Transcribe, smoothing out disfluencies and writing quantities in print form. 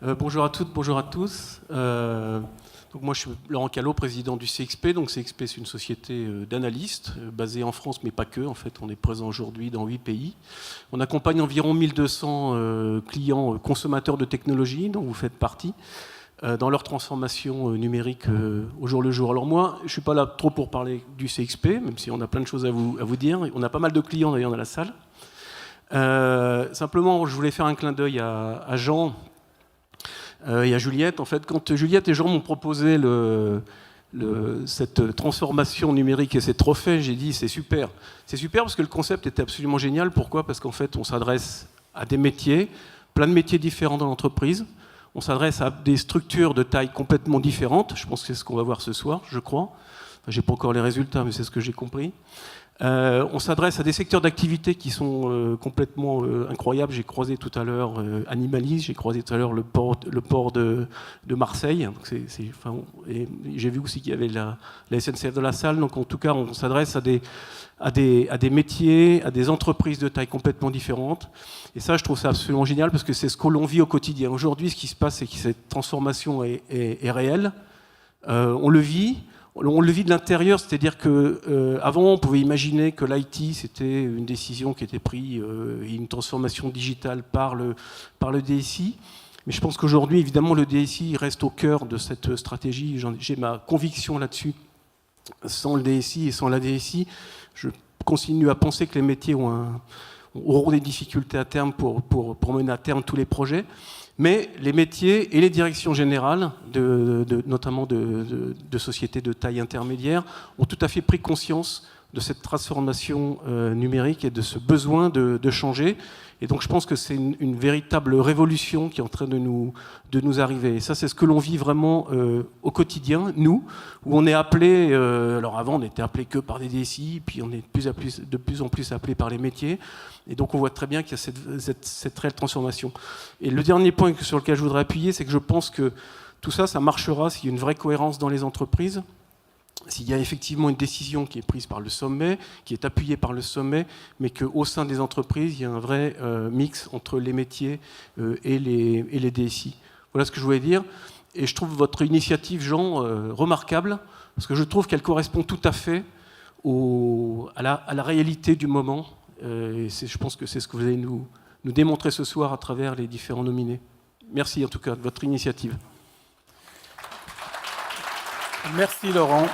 Bonjour à toutes, bonjour à tous. Donc moi, je suis Laurent Callot, président du CXP. Donc CXP, c'est une société d'analystes basée en France, mais pas que. En fait, on est présent aujourd'hui dans 8 pays. On accompagne environ 1200 clients consommateurs de technologie, dont vous faites partie, dans leur transformation numérique au jour le jour. Alors moi, je ne suis pas là trop pour parler du CXP, même si on a plein de choses à vous dire. On a pas mal de clients d'ailleurs dans la salle. Simplement, je voulais faire un clin d'œil à Jean et à Juliette. En fait, quand Juliette et Jean m'ont proposé cette transformation numérique et ces trophées, j'ai dit c'est super. C'est super parce que le concept était absolument génial. Pourquoi ? Parce qu'en fait, on s'adresse à des métiers, plein de métiers différents dans l'entreprise. On s'adresse à des structures de taille complètement différentes. Je pense que c'est ce qu'on va voir ce soir, je crois. Enfin, je n'ai pas encore les résultats, mais c'est ce que j'ai compris. On s'adresse à des secteurs d'activité qui sont complètement incroyables. J'ai croisé tout à l'heure Animalis, j'ai croisé tout à l'heure le port de Marseille. Donc et j'ai vu aussi qu'il y avait la SNCF de la salle. Donc en tout cas, on s'adresse à des métiers, à des entreprises de taille complètement différentes. Et ça, je trouve ça absolument génial parce que c'est ce que l'on vit au quotidien. Aujourd'hui, ce qui se passe, c'est que cette transformation est réelle. On le vit. On le vit de l'intérieur, c'est-à-dire qu'avant, on pouvait imaginer que l'IT, c'était une décision qui était prise, une transformation digitale par le DSI. Mais je pense qu'aujourd'hui, évidemment, le DSI reste au cœur de cette stratégie. J'ai ma conviction là-dessus. Sans le DSI et sans la DSI, je continue à penser que les métiers auront des difficultés à terme pour mener à terme tous les projets. Mais les métiers et les directions générales, notamment de sociétés de taille intermédiaire, ont tout à fait pris conscience de cette transformation numérique et de ce besoin de changer. Et donc je pense que c'est une véritable révolution qui est en train de nous arriver. Et ça, c'est ce que l'on vit vraiment au quotidien, nous, où on est appelé, alors avant on n'était appelé que par des DSI, puis on est de plus en plus appelé par les métiers. Et donc on voit très bien qu'il y a cette réelle transformation. Et le dernier point sur lequel je voudrais appuyer, c'est que je pense que tout ça, ça marchera s'il y a une vraie cohérence dans les entreprises. S'il y a effectivement une décision qui est prise par le sommet, qui est appuyée par le sommet, mais qu'au sein des entreprises, il y a un vrai mix entre les métiers et les DSI. Voilà ce que je voulais dire. Et je trouve votre initiative, Jean, remarquable, parce que je trouve qu'elle correspond tout à fait à la réalité du moment. Et je pense que c'est ce que vous allez nous démontrer ce soir à travers les différents nominés. Merci en tout cas de votre initiative. Merci Laurent.